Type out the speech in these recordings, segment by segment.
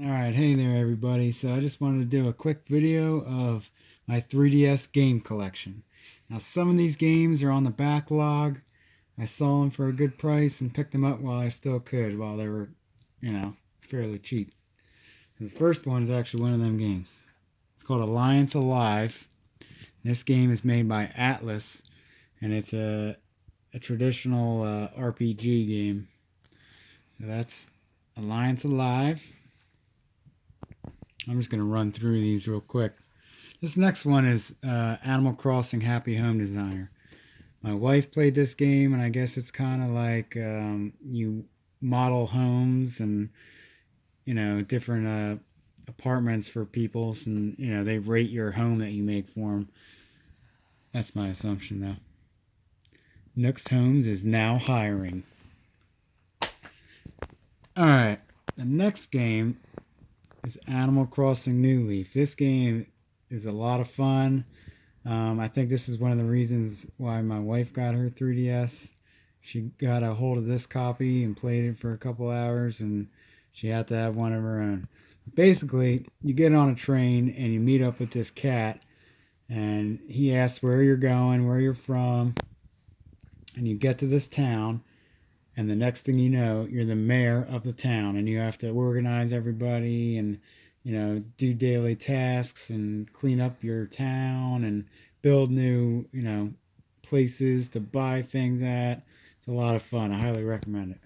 Alright, hey there everybody. So I just wanted to do a quick video of my 3DS game collection. Now some of these games are on the backlog. I saw them for a good price and picked them up while I still could, while they were, fairly cheap. And the first one is actually one of them games. It's called Alliance Alive. This game is made by Atlas, and it's a traditional RPG game. So that's Alliance Alive. I'm just going to run through these real quick. This next one is Animal Crossing Happy Home Designer. My wife played this game, and I guess it's kind of like you model homes and, different apartments for people, and, they rate your home that you make for them. That's my assumption, though. Nooks Homes is now hiring. Alright, the next game is Animal Crossing New Leaf. This game is a lot of fun. I think this is one of the reasons why my wife got her 3DS. She got a hold of this copy and played it for a couple hours, and she had to have one of her own. Basically, you get on a train and you meet up with this cat, and he asks where you're going, where you're from, and you get to this town, and the next thing you know, you're the mayor of the town, and you have to organize everybody and, do daily tasks and clean up your town and build new, places to buy things at. It's a lot of fun. I highly recommend it.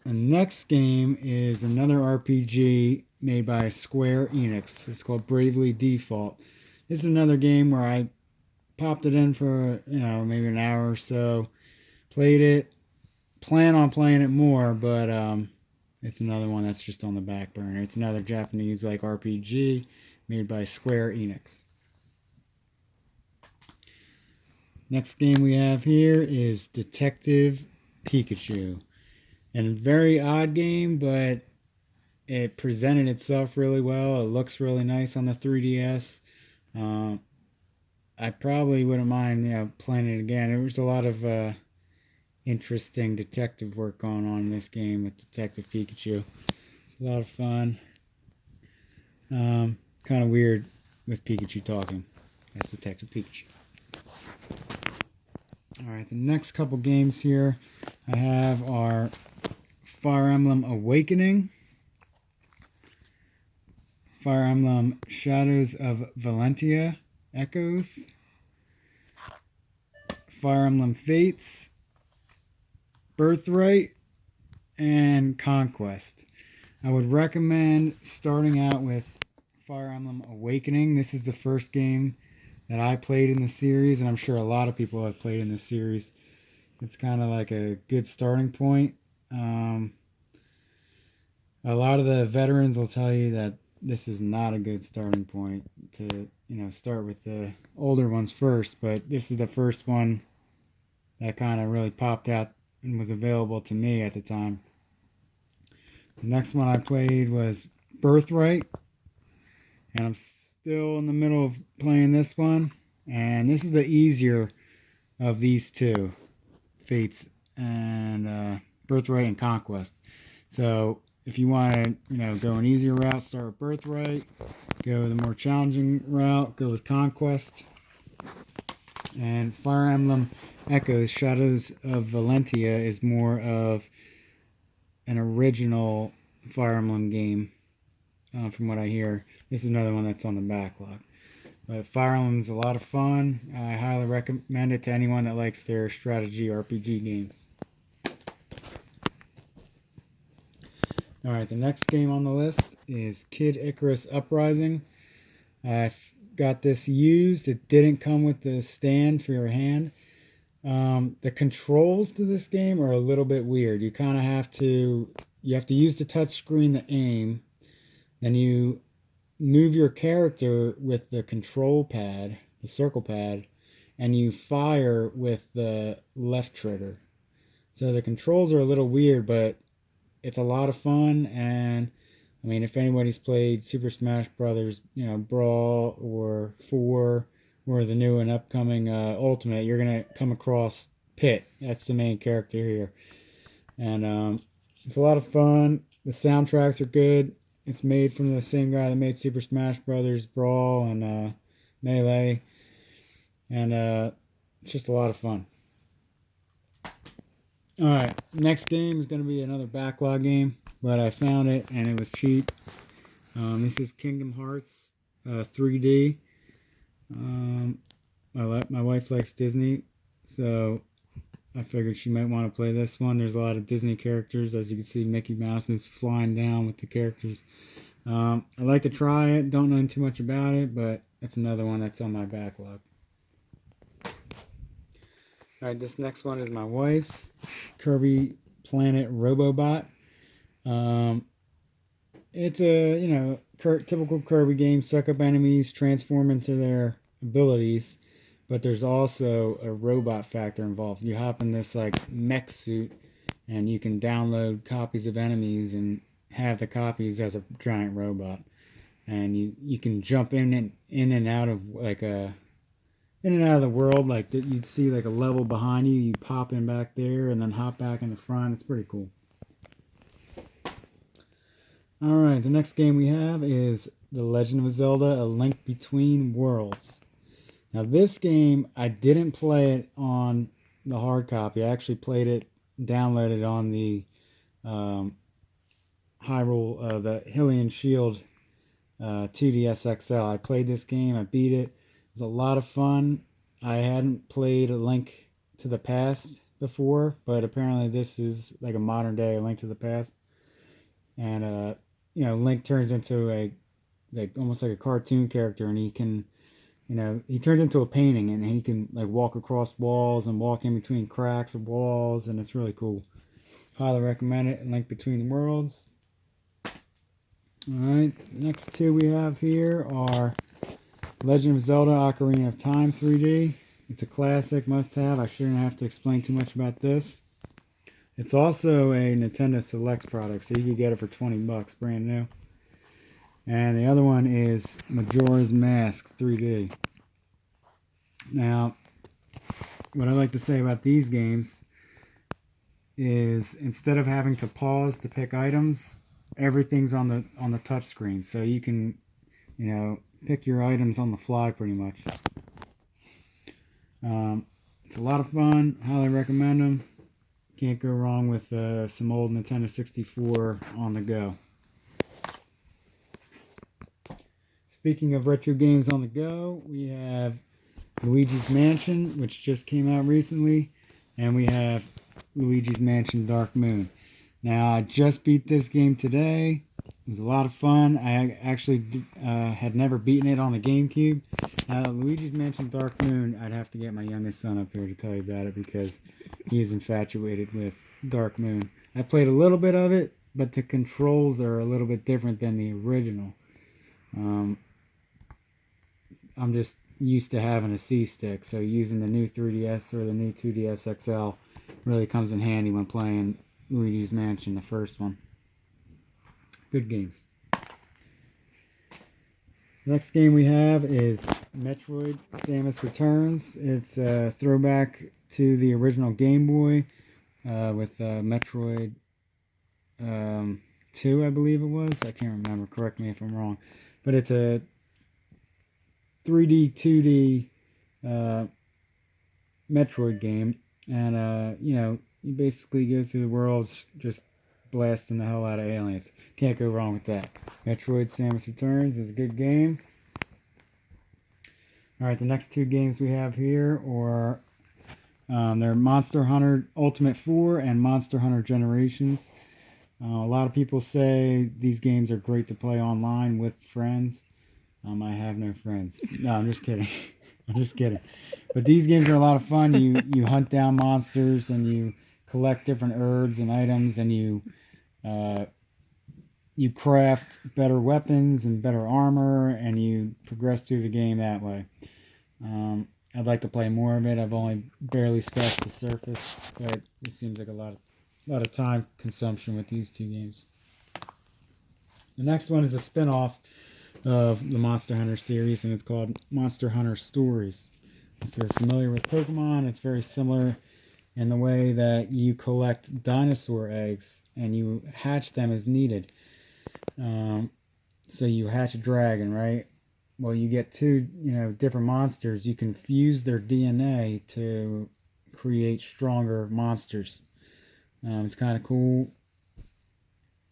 The next game is another RPG made by Square Enix. It's called Bravely Default. This is another game where I popped it in for, maybe an hour or so. Played it. Plan on playing it more, but it's another one that's just on the back burner. It's another Japanese like RPG made by Square Enix. Next game we have here is Detective Pikachu. And a very odd game, but it presented itself really well. It looks really nice on the 3DS. I probably wouldn't mind, playing it again. There was a lot of interesting detective work going on in this game with Detective Pikachu. It's a lot of fun. Kind of weird with Pikachu talking. That's Detective Pikachu. Alright, the next couple games here I have are Fire Emblem Awakening, Fire Emblem Shadows of Valentia Echoes, Fire Emblem Fates, Birthright, and Conquest. I would recommend starting out with Fire Emblem Awakening. This is the first game that I played in the series, and I'm sure a lot of people have played in the series. It's kind of like a good starting point. A lot of the veterans will tell you that this is not a good starting point to, start with the older ones first, but this is the first one that kind of really popped out and was available to me at the time. The next one I played was Birthright, and I'm still in the middle of playing this one. And this is the easier of these two, Fates and Birthright and Conquest. So if you want to, go an easier route, start with Birthright. Go the more challenging route, go with Conquest. And Fire Emblem Echoes, Shadows of Valentia is more of an original Fire Emblem game, from what I hear. This is another one that's on the backlog. But Fire Emblem's a lot of fun. I highly recommend it to anyone that likes their strategy RPG games. Alright, the next game on the list is Kid Icarus Uprising. I got this used. It didn't come with the stand for your hand. The controls to this game are a little bit weird. You kind of have to use the touch screen to aim. Then you move your character with the control pad, the circle pad, and you fire with the left trigger. So the controls are a little weird, but it's a lot of fun. And I mean, if anybody's played Super Smash Brothers, Brawl or 4 or the new and upcoming Ultimate, you're gonna come across Pit. That's the main character here, and It's a lot of fun. The soundtracks are good. It's made from the same guy that made Super Smash Brothers Brawl and Melee, and it's just a lot of fun. All right, next game is going to be another backlog game, but I found it and it was cheap. This is Kingdom Hearts 3D. My wife likes Disney, so I figured she might want to play this one. There's a lot of Disney characters. As you can see, Mickey Mouse is flying down with the characters. I'd like to try it. Don't know too much about it, but that's another one that's on my backlog. Alright, this next one is my wife's Kirby Planet Robobot. It's a, typical Kirby game. Suck up enemies, transform into their abilities, but there's also a robot factor involved. You hop in this like mech suit and you can download copies of enemies and have the copies as a giant robot. And you can jump in and out of like a in and out of the world, like you'd see like a level behind you, you pop in back there and then hop back in the front. It's pretty cool. Alright, the next game we have is The Legend of Zelda: A Link Between Worlds. Now this game, I didn't play it on the hard copy. I actually played it, downloaded on the the Hylian Shield 2DS XL. I played this game, I beat it. It was a lot of fun. I hadn't played A Link to the Past before, but apparently this is like a modern day A Link to the Past. And Link turns into almost like a cartoon character, and he can, he turns into a painting, and he can like walk across walls and walk in between cracks of walls, and it's really cool. Highly recommend it. Link Between the Worlds. Alright, next two we have here are Legend of Zelda: Ocarina of Time 3D. It's a classic, must-have. I shouldn't have to explain too much about this. It's also a Nintendo Selects product, so you can get it for $20, brand new. And the other one is Majora's Mask 3D. Now, what I like to say about these games is instead of having to pause to pick items, everything's on the touch screen, so you can, pick your items on the fly pretty much. It's a lot of fun. Highly recommend them. Can't go wrong with some old Nintendo 64 on the go. Speaking of retro games on the go, we have Luigi's Mansion, which just came out recently, and we have Luigi's Mansion Dark Moon. Now, I just beat this game today. It was a lot of fun. I actually had never beaten it on the GameCube. Luigi's Mansion Dark Moon, I'd have to get my youngest son up here to tell you about it because he is infatuated with Dark Moon. I played a little bit of it, but the controls are a little bit different than the original. I'm just used to having a C-stick, so using the new 3DS or the new 2DS XL really comes in handy when playing Luigi's Mansion, the first one. Good games. Next game we have is Metroid Samus Returns. It's a throwback to the original Game Boy with Metroid 2, I believe it was. I can't remember. Correct me if I'm wrong. But it's a 3D, 2D Metroid game. And, you basically go through the world just blasting the hell out of aliens. Can't go wrong with that. Metroid Samus Returns is a good game. Alright, the next two games we have here are they're Monster Hunter Ultimate 4 and Monster Hunter Generations. A lot of people say these games are great to play online with friends. I have no friends. No, I'm just kidding. I'm just kidding. But these games are a lot of fun. You hunt down monsters and you collect different herbs and items, and you craft better weapons and better armor, and you progress through the game that way. I'd like to play more of it. I've only barely scratched the surface, but it seems like a lot of time consumption with these two games. The next one is a spin-off of the Monster Hunter series, and it's called Monster Hunter Stories. If you're familiar with Pokemon, it's very similar in the way that you collect dinosaur eggs and you hatch them as needed. Um, so you hatch a dragon, right? Well, you get two, different monsters. You can fuse their DNA to create stronger monsters. It's kind of cool.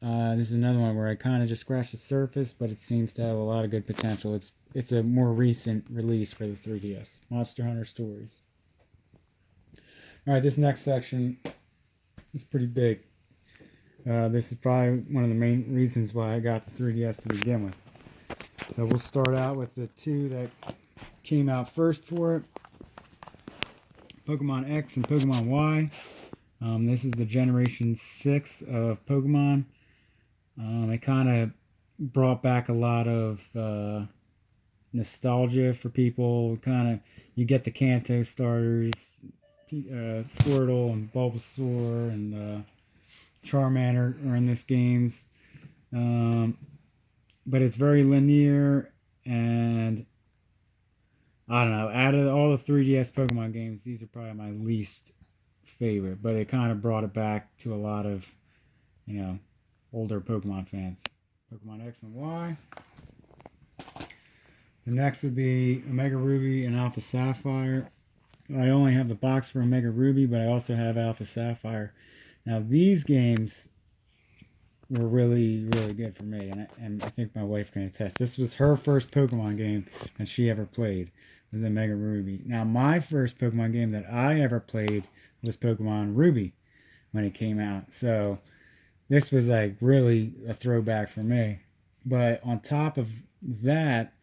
This is another one where I kind of just scratched the surface, but it seems to have a lot of good potential. It's a more recent release for the 3DS. Monster Hunter Stories. All right, this next section is pretty big. This is probably one of the main reasons why I got the 3DS to begin with. So we'll start out with the two that came out first for it. Pokemon X and Pokemon Y. This is the Generation 6 of Pokemon. It kind of brought back a lot of nostalgia for people. You get the Kanto starters, Squirtle and Bulbasaur and Charmander are in this games. But it's very linear, and I don't know, out of all the 3DS Pokemon games, these are probably my least favorite, but it kind of brought it back to a lot of, older Pokemon fans. Pokemon X and Y. The next would be Omega Ruby and Alpha Sapphire. I only have the box for Omega Ruby, but I also have Alpha Sapphire. Now, these games were really, really good for me, and I think my wife can attest. This was her first Pokemon game that she ever played, was Omega Ruby. Now, my first Pokemon game that I ever played was Pokemon Ruby when it came out. So, this was like really a throwback for me. But on top of that,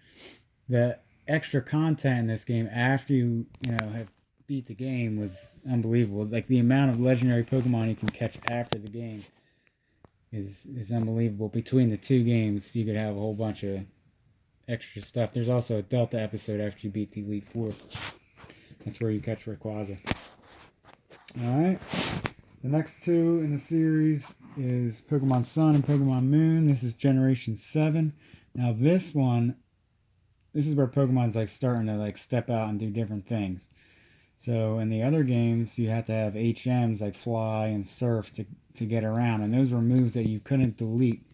the extra content in this game after you have beat the game was unbelievable. Like the amount of legendary Pokemon you can catch after the game is unbelievable. Between the two games, you could have a whole bunch of extra stuff. There's also a Delta episode after you beat the Elite Four. That's where you catch Rayquaza. Alright. The next two in the series is Pokemon Sun and Pokemon Moon. This is Generation 7. Now this is where Pokemon's like starting to like step out and do different things. So in the other games, you had to have HMs like Fly and Surf to get around, and those were moves that you couldn't delete.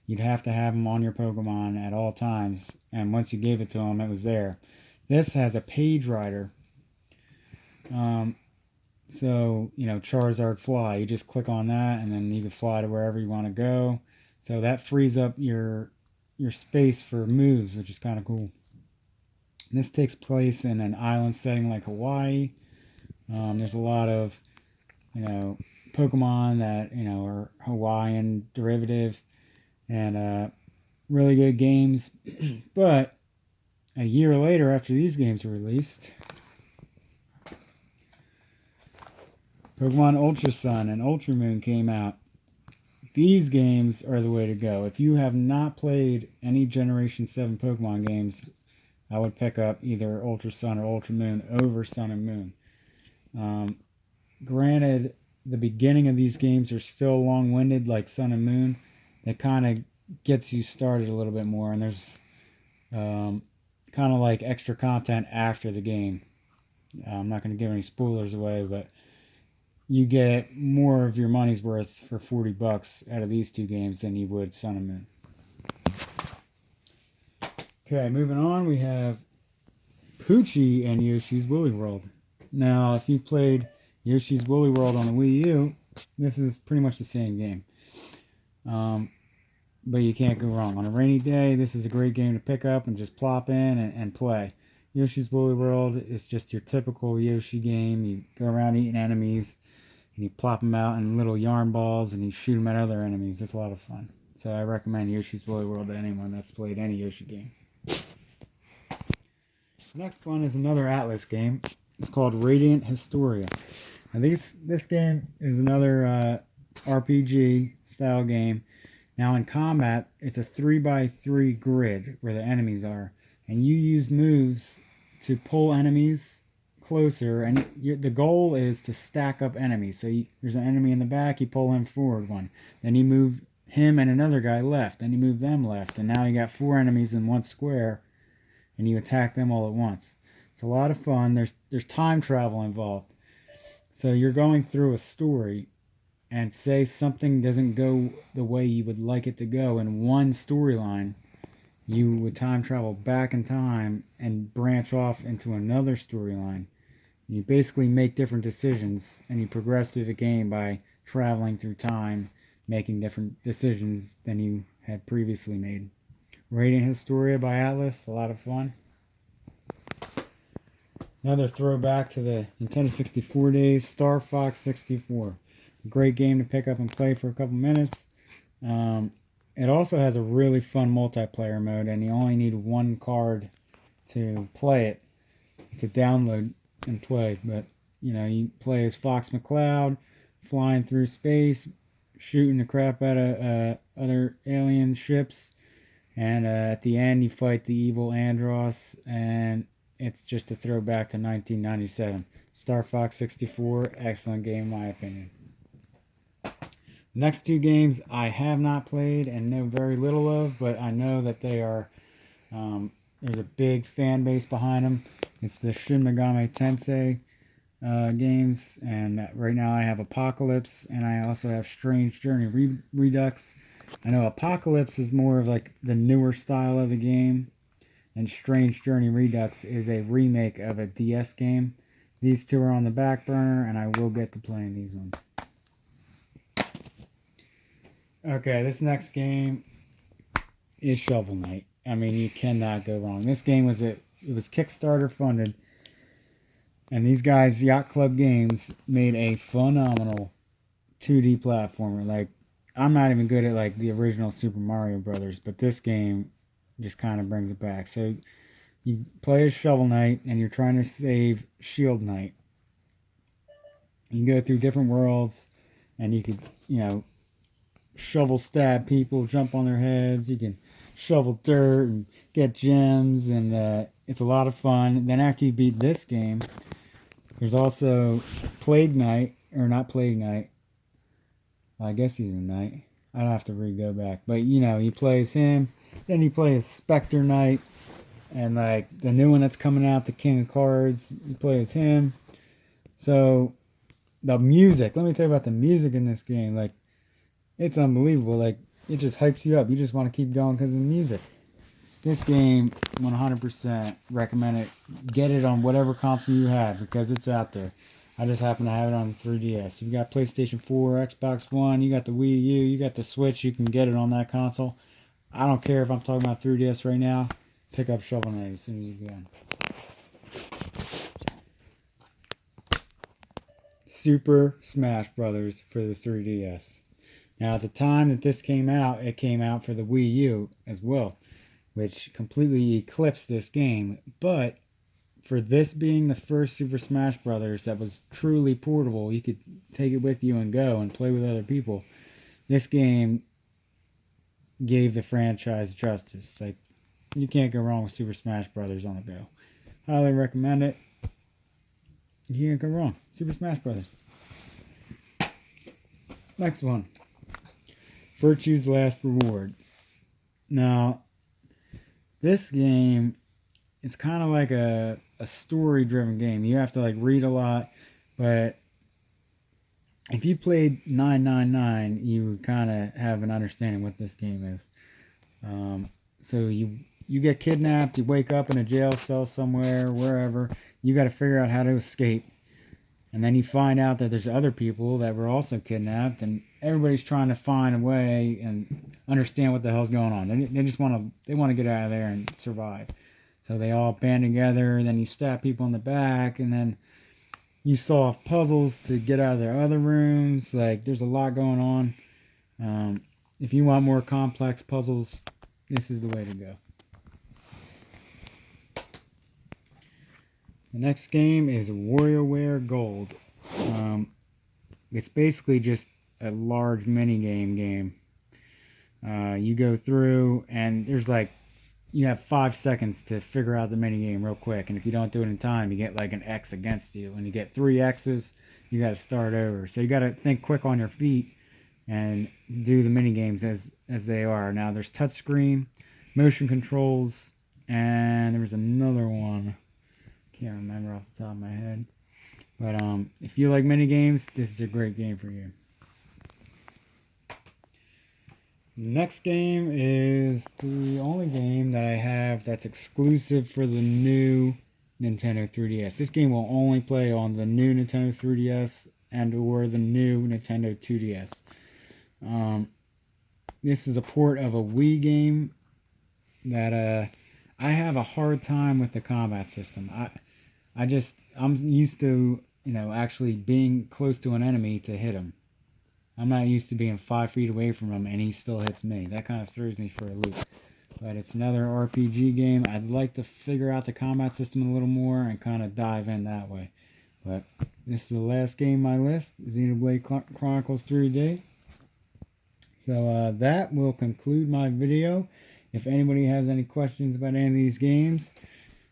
You'd have to have them on your Pokemon at all times, and once you gave it to them, it was there. This has a Page Rider. So, Charizard Fly, you just click on that, and then you can fly to wherever you want to go. So that frees up your space for moves, which is kind of cool. This takes place in an island setting like Hawaii. There's a lot of, Pokemon that, are Hawaiian derivative and really good games. But a year later, after these games were released, Pokemon Ultra Sun and Ultra Moon came out. These games are the way to go. If you have not played any Generation 7 Pokemon games, I would pick up either Ultra Sun or Ultra Moon over Sun and Moon. Granted, the beginning of these games are still long-winded like Sun and Moon. It kind of gets you started a little bit more, and there's kind of like extra content after the game. I'm not going to give any spoilers away, but you get more of your money's worth for $40 out of these two games than you would Sun and Moon. Okay, moving on, we have Poochie and Yoshi's Woolly World. Now, if you played Yoshi's Woolly World on the Wii U, this is pretty much the same game. But you can't go wrong. On a rainy day, this is a great game to pick up and just plop in and play. Yoshi's Woolly World is just your typical Yoshi game. You go around eating enemies, and you plop them out in little yarn balls, and you shoot them at other enemies. It's a lot of fun. So I recommend Yoshi's Woolly World to anyone that's played any Yoshi game. Next one is another Atlas game. It's called Radiant Historia. Now this game is another RPG style game. Now in combat, it's a 3x3 grid where the enemies are, and you use moves to pull enemies closer, and the goal is to stack up enemies. So there's an enemy in the back, you pull him forward one, then you move him and another guy left, then you move them left, and now you got 4 enemies in one square, and you attack them all at once. It's a lot of fun. There's time travel involved. So you're going through a story, and say something doesn't go the way you would like it to go in one storyline, you would time travel back in time and branch off into another storyline. You basically make different decisions, and you progress through the game by traveling through time, making different decisions than you had previously made. Radiant Historia by Atlas, a lot of fun. Another throwback to the Nintendo 64 days, Star Fox 64. Great game to pick up and play for a couple minutes. Um, it also has a really fun multiplayer mode, and you only need one card to play it, to download and play. But you play as Fox McCloud, flying through space, shooting the crap out of other alien ships, and at the end you fight the evil Andros, and it's just a throwback to 1997. Star Fox 64, excellent game in my opinion. The next two games I have not played and know very little of, but I know that they are. There's a big fan base behind them. It's the Shin Megami Tensei games, and right now I have Apocalypse, and I also have Strange Journey Redux. I know Apocalypse is more of like the newer style of the game, and Strange Journey Redux is a remake of a DS game. These two are on the back burner, and I will get to playing these ones. Okay, this next game is Shovel Knight. I mean, you cannot go wrong. This game it was Kickstarter funded, and these guys, Yacht Club Games, made a phenomenal 2D platformer. Like, I'm not even good at like the original Super Mario Brothers, but this game just kind of brings it back. So you play as Shovel Knight, and you're trying to save Shield Knight. You can go through different worlds, and you could, shovel stab people, jump on their heads. You can shovel dirt and get gems, and it's a lot of fun. Then after you beat this game, there's also Plague Knight, or not Plague Knight. Well, I guess he's a knight. I'd have to go back, but he plays him. Then he plays Spectre Knight, and like the new one that's coming out, the King of Cards, he plays him. So the music, let me tell you about the music in this game. Like, it's unbelievable. Like, it just hypes you up. You just want to keep going because of the music. This game, 100% recommend it. Get it on whatever console you have because it's out there. I just happen to have it on the 3DS. You've got PlayStation 4, Xbox One, you got the Wii U, you got the Switch, you can get it on that console. I don't care if I'm talking about 3DS right now. Pick up Shovel Knight as soon as you can. Super Smash Brothers for the 3DS. Now, at the time that this came out, it came out for the Wii U as well, which completely eclipsed this game. But for this being the first Super Smash Brothers that was truly portable, you could take it with you and go and play with other people. This game gave the franchise justice. Like, you can't go wrong with Super Smash Brothers on the go. Highly recommend it. You can't go wrong. Super Smash Brothers. Next one. Virtue's Last Reward. Now, this game is kind of like a story-driven game. You have to like read a lot, but if you played 999, you kind of have an understanding what this game is. So you get kidnapped, you wake up in a jail cell somewhere, wherever. You got to figure out how to escape. And then you find out that there's other people that were also kidnapped, and everybody's trying to find a way and understand what the hell's going on. They just want to get out of there and survive. So they all band together, and then you stab people in the back, and then you solve puzzles to get out of their other rooms. Like, there's a lot going on. If you want more complex puzzles, this is the way to go. The next game is WarioWare Gold. It's basically just a large mini game. You go through, and there's like, you have 5 seconds to figure out the mini game real quick, and if you don't do it in time, you get like an X against you. When you get 3 X's, you got to start over. So you got to think quick on your feet and do the mini games as they are. Now there's touchscreen, motion controls, and there's another one. Can't remember off the top of my head. But if you like mini games, this is a great game for you. Next game is the only game that I have that's exclusive for the new Nintendo 3DS. This game will only play on the new Nintendo 3DS and or the new Nintendo 2DS. This is a port of a Wii game that I have a hard time with the combat system. I'm used to actually being close to an enemy to hit him. I'm not used to being 5 feet away from him and he still hits me. That kind of throws me for a loop. But it's another RPG game. I'd like to figure out the combat system a little more and kind of dive in that way. But this is the last game on my list, Xenoblade Chronicles 3D. So that will conclude my video. If anybody has any questions about any of these games,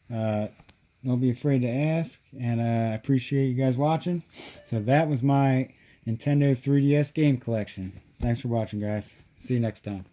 don't be afraid to ask. And I appreciate you guys watching. So that was my Nintendo 3DS game collection. Thanks for watching, guys. See you next time.